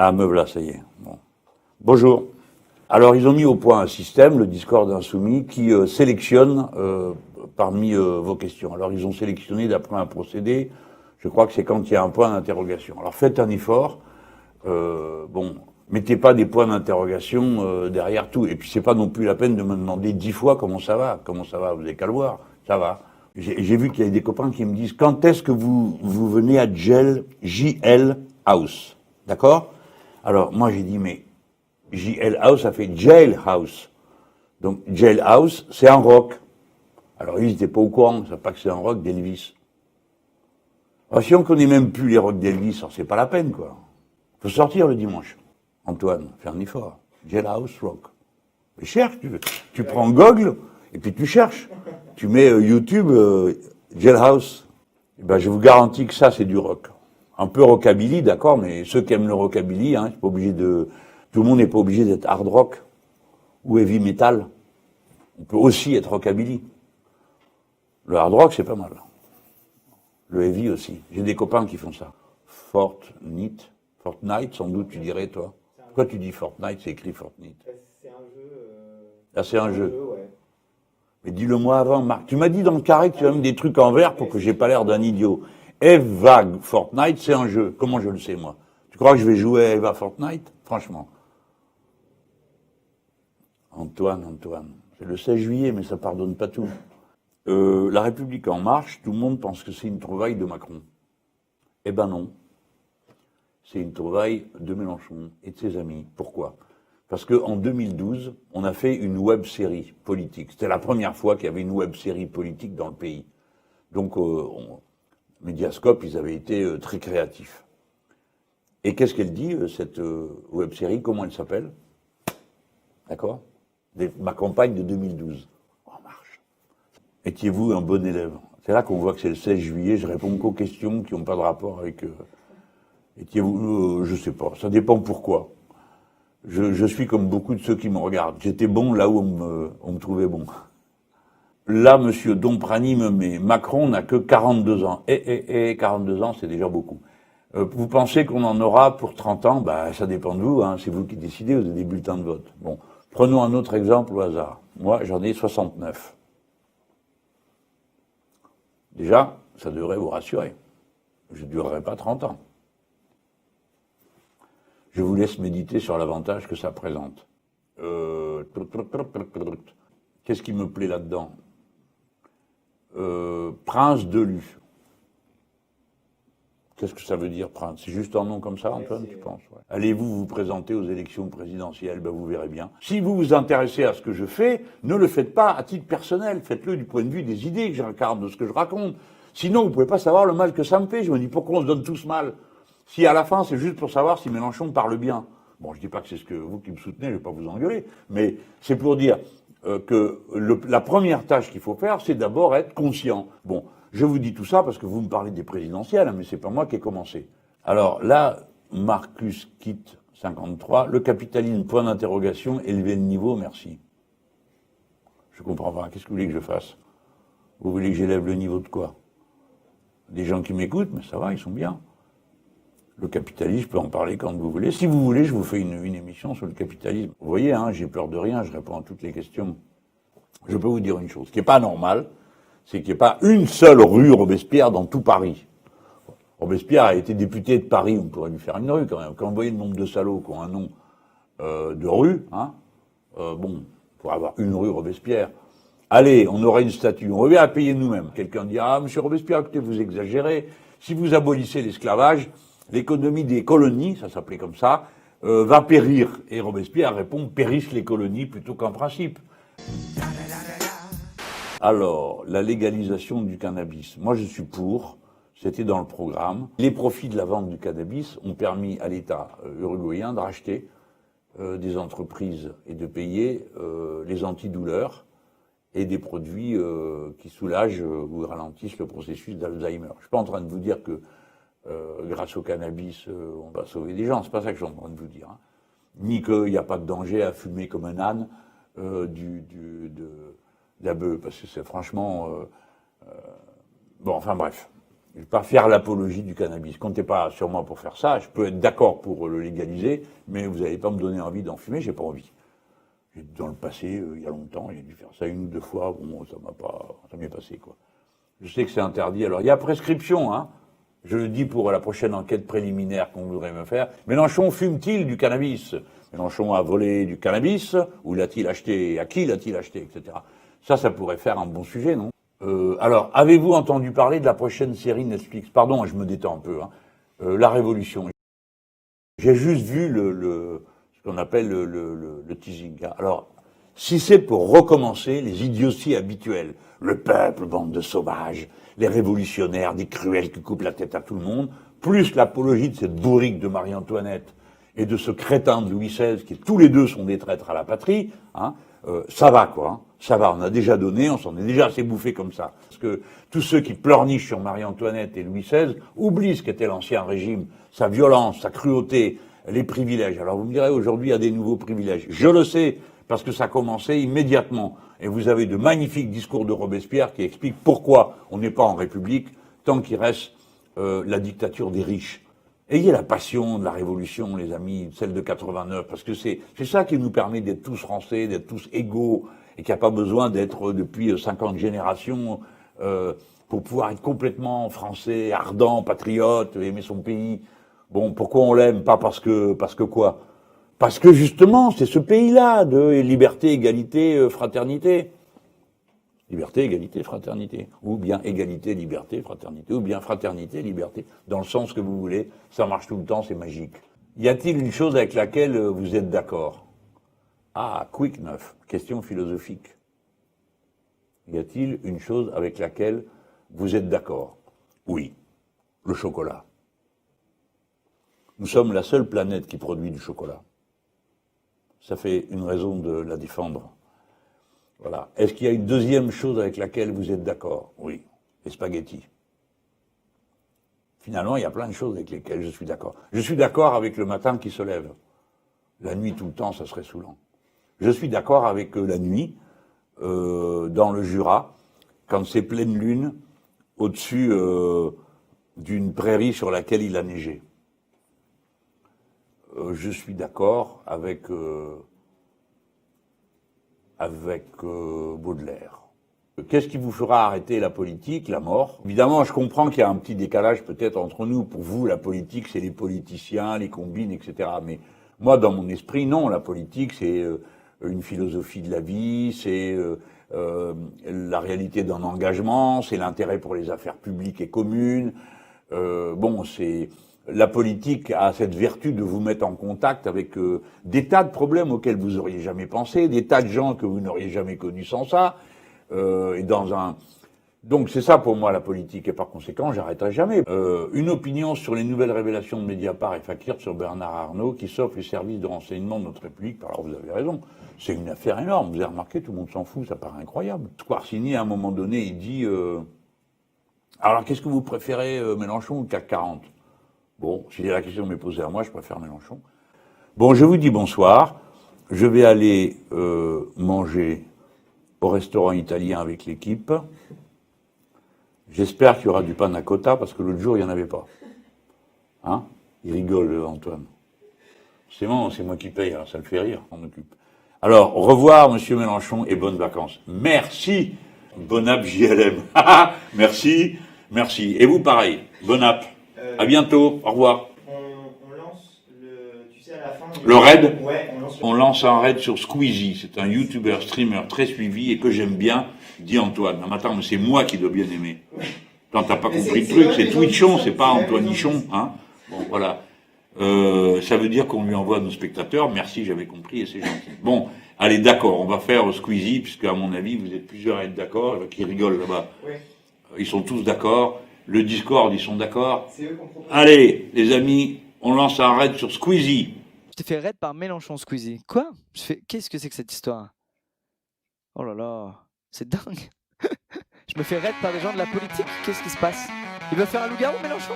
Ah, me voilà, ça y est. Bon. Bonjour. Alors, ils ont mis au point un système, le Discord Insoumis, qui sélectionne parmi vos questions. Alors, ils ont sélectionné d'après un procédé, je crois que c'est quand il y a un point d'interrogation. Alors, faites un effort. Mettez pas des points d'interrogation derrière tout. Et puis, c'est pas non plus la peine de me demander 10 fois comment ça va. Comment ça va? Vous n'avez qu'à le voir. Ça va. J'ai vu qu'il y a des copains qui me disent, quand est-ce que vous venez à JL House? D'accord? Alors, moi, j'ai dit, mais JL House, ça fait Jailhouse. Donc, Jailhouse, c'est un rock. Alors, ils n'étaient pas au courant, ils ne savent pas que c'est un rock d'Elvis. Alors, si on connaît même plus les rocks d'Elvis, alors c'est pas la peine, quoi. Faut sortir le dimanche. Antoine, fais un effort. Jailhouse Rock. Mais cherche, tu prends Google, et puis tu cherches. Tu mets YouTube, Jailhouse. Et ben, je vous garantis que ça, c'est du rock. Un peu rockabilly, d'accord, mais ceux qui aiment le rockabilly, c'est pas obligé de... Tout le monde n'est pas obligé d'être hard rock ou heavy metal. On peut aussi être rockabilly. Le hard rock, c'est pas mal. Le heavy aussi. J'ai des copains qui font ça. Fortnite, sans doute, tu dirais, toi. Pourquoi tu dis Fortnite? C'est écrit Fortnite. C'est un jeu. Ah, c'est un jeu. Ouais. Mais dis-le-moi avant, Marc. Tu m'as dit dans le carré que tu as mis des trucs en vert pour que j'ai pas l'air d'un idiot. Eva Fortnite, c'est un jeu. Comment je le sais, moi? Tu crois que je vais jouer à Eva Fortnite? Franchement. Antoine. C'est le 16 juillet, mais ça pardonne pas tout. La République en marche, tout le monde pense que c'est une trouvaille de Macron. Eh ben non. C'est une trouvaille de Mélenchon et de ses amis. Pourquoi? Parce qu'en 2012, on a fait une web-série politique. C'était la première fois qu'il y avait une web-série politique dans le pays. Donc, Mediascope, ils avaient été très créatifs. Et qu'est-ce qu'elle dit, cette web-série? Comment elle s'appelle? D'accord? Ma campagne de 2012. En marche. Étiez-vous un bon élève? C'est là qu'on voit que c'est le 16 juillet, je réponds qu'aux questions qui n'ont pas de rapport avec... Étiez-vous... je sais pas, ça dépend pourquoi. Je suis comme beaucoup de ceux qui me regardent. J'étais bon là où on me trouvait bon. Là, monsieur Domprani me met, Macron n'a que 42 ans. 42 ans, c'est déjà beaucoup. Vous pensez qu'on en aura pour 30 ans? Bah, ça dépend de vous, c'est vous qui décidez, vous avez des bulletins de vote. Bon, prenons un autre exemple au hasard. Moi, j'en ai 69. Déjà, ça devrait vous rassurer. Je ne durerai pas 30 ans. Je vous laisse méditer sur l'avantage que ça présente. Qu'est-ce qui me plaît là-dedans? Prince de Lu. Qu'est-ce que ça veut dire, prince? C'est juste un nom comme ça, Antoine, tu penses? Ouais. Allez-vous vous présenter aux élections présidentielles? Ben, vous verrez bien. Si vous vous intéressez à ce que je fais, ne le faites pas à titre personnel. Faites-le du point de vue des idées que je raconte, de ce que je raconte. Sinon, vous pouvez pas savoir le mal que ça me fait. Je me dis, pourquoi on se donne tous mal? Si à la fin, c'est juste pour savoir si Mélenchon parle bien. Bon, je dis pas que c'est ce que vous qui me soutenez, je vais pas vous engueuler, mais c'est pour dire que la première tâche qu'il faut faire, c'est d'abord être conscient. Bon, je vous dis tout ça parce que vous me parlez des présidentielles, mais c'est pas moi qui ai commencé. Alors là, Marcus quitte 53, le capitalisme, point d'interrogation, élever le niveau, merci. Je comprends pas, qu'est-ce que vous voulez que je fasse? Vous voulez que j'élève le niveau de quoi? Des gens qui m'écoutent, mais ça va, ils sont bien. Le capitalisme, je peux en parler quand vous voulez. Si vous voulez, je vous fais une émission sur le capitalisme. Vous voyez, j'ai peur de rien, je réponds à toutes les questions. Je peux vous dire une chose, ce qui n'est pas normal, c'est qu'il n'y ait pas une seule rue Robespierre dans tout Paris. Robespierre a été député de Paris, on pourrait lui faire une rue quand même. Quand vous voyez le nombre de salauds qui ont un nom de rue, pour avoir une rue Robespierre, allez, on aura une statue, on revient à payer nous-mêmes. Quelqu'un dira, monsieur Robespierre, écoutez, vous exagérez, si vous abolissez l'esclavage, l'économie des colonies, ça s'appelait comme ça, va périr. Et Robespierre répond, périssent les colonies plutôt qu'en principe. Alors, la légalisation du cannabis. Moi, je suis pour. C'était dans le programme. Les profits de la vente du cannabis ont permis à l'État uruguayen de racheter des entreprises et de payer les antidouleurs et des produits qui soulagent ou ralentissent le processus d'Alzheimer. Je suis pas en train de vous dire que grâce au cannabis, on va sauver des gens. C'est pas ça que je suis en train de vous dire. Ni qu'il n'y a pas de danger à fumer comme un âne de la bœuf, parce que c'est franchement... bon, enfin bref. Je ne vais pas faire l'apologie du cannabis. Comptez pas sur moi pour faire ça. Je peux être d'accord pour le légaliser, mais vous n'allez pas me donner envie d'en fumer, j'ai pas envie. Dans le passé, il y a longtemps, j'ai dû faire ça 1 ou 2 fois, bon, ça m'est passé, quoi. Je sais que c'est interdit. Alors, il y a prescription, hein. Je le dis pour la prochaine enquête préliminaire qu'on voudrait me faire. Mélenchon fume-t-il du cannabis? Mélenchon a volé du cannabis? Ou l'a-t-il acheté? À qui l'a-t-il acheté? Etc. Ça pourrait faire un bon sujet, non? Alors, avez-vous entendu parler de la prochaine série Netflix? Pardon, je me détends un peu, hein. La Révolution. J'ai juste vu ce qu'on appelle le teasing. Alors, si c'est pour recommencer les idioties habituelles, le peuple, bande de sauvages, les révolutionnaires, des cruels qui coupent la tête à tout le monde, plus l'apologie de cette bourrique de Marie-Antoinette et de ce crétin de Louis XVI, qui tous les deux sont des traîtres à la patrie, hein, ça va, quoi. Hein. Ça va, on a déjà donné, on s'en est déjà assez bouffé comme ça. Parce que tous ceux qui pleurnichent sur Marie-Antoinette et Louis XVI oublient ce qu'était l'ancien régime, sa violence, sa cruauté, les privilèges. Alors vous me direz, aujourd'hui, il y a des nouveaux privilèges. Je le sais, parce que ça a commencé immédiatement. Et vous avez de magnifiques discours de Robespierre qui expliquent pourquoi on n'est pas en République tant qu'il reste la dictature des riches. Ayez la passion de la Révolution, les amis, celle de 89, parce que c'est ça qui nous permet d'être tous français, d'être tous égaux, et qu'il n'y a pas besoin d'être depuis 50 générations pour pouvoir être complètement français, ardent, patriote, aimer son pays. Bon, pourquoi on l'aime? Pas parce que quoi? Parce que justement, c'est ce pays-là de liberté, égalité, fraternité. Liberté, égalité, fraternité. Ou bien égalité, liberté, fraternité. Ou bien fraternité, liberté. Dans le sens que vous voulez. Ça marche tout le temps, c'est magique. Y a-t-il une chose avec laquelle vous êtes d'accord? Ah, Quick 9. Question philosophique. Y a-t-il une chose avec laquelle vous êtes d'accord? Oui. Le chocolat. Nous sommes la seule planète qui produit du chocolat. Ça fait une raison de la défendre. Voilà. Est-ce qu'il y a une deuxième chose avec laquelle vous êtes d'accord? Oui, les spaghettis. Finalement, il y a plein de choses avec lesquelles je suis d'accord. Je suis d'accord avec le matin qui se lève. La nuit tout le temps, ça serait saoulant. Je suis d'accord avec la nuit, dans le Jura, quand c'est pleine lune, au-dessus d'une prairie sur laquelle il a neigé. Je suis d'accord avec Baudelaire. Qu'est-ce qui vous fera arrêter la politique? La mort. Évidemment, je comprends qu'il y a un petit décalage peut-être entre nous. Pour vous, la politique, c'est les politiciens, les combines, etc. Mais moi, dans mon esprit, non. La politique, c'est une philosophie de la vie, c'est la réalité d'un engagement, c'est l'intérêt pour les affaires publiques et communes. C'est... La politique a cette vertu de vous mettre en contact avec des tas de problèmes auxquels vous auriez jamais pensé, des tas de gens que vous n'auriez jamais connus sans ça. Donc c'est ça pour moi la politique, et par conséquent j'arrêterai jamais. Une opinion sur les nouvelles révélations de Mediapart et Fakir sur Bernard Arnault qui s'offre les services de renseignement de notre République. Alors vous avez raison, c'est une affaire énorme. Vous avez remarqué, tout le monde s'en fout, ça paraît incroyable. Squarcini, à un moment donné, il dit alors qu'est-ce que vous préférez, Mélenchon ou le CAC 40? Bon, si la question m'est posée à moi, je préfère Mélenchon. Bon, je vous dis bonsoir. Je vais aller manger au restaurant italien avec l'équipe. J'espère qu'il y aura du panna cotta, parce que l'autre jour, il n'y en avait pas. Hein? Il rigole, Antoine. C'est bon, c'est moi qui paye, alors ça le fait rire, on occupe. Alors, au revoir, monsieur Mélenchon, et bonnes vacances. Merci. Bon app JLM. Merci, merci. Et vous, pareil. Bon app. À bientôt, au revoir. On lance tu sais, à la fin... Le raid? Ouais, on lance un raid sur Squeezie. C'est un YouTuber, streamer très suivi et que j'aime bien, dit Antoine. Non, mais attends, mais c'est moi qui dois bien aimer. Quand t'as pas compris le truc, c'est Twitchon, c'est pas Antoine-Nichon, hein. Bon, voilà. Ça veut dire qu'on lui envoie nos spectateurs. Merci, j'avais compris et c'est gentil. Bon, allez, d'accord, on va faire Squeezie, puisque à mon avis, vous êtes plusieurs à être d'accord, qui rigolent là-bas. Ouais. Ils sont tous d'accord. Le Discord, ils sont d'accord. C'est eux qu'on propose. Allez, les amis, on lance un raid sur Squeezie. Je t'ai fait raid par Mélenchon, Squeezie. Quoi? Qu'est-ce que c'est que cette histoire? Oh là là, c'est dingue. Je me fais raid par des gens de la politique. Qu'est-ce qui se passe? Il veut faire un loup-garou, Mélenchon?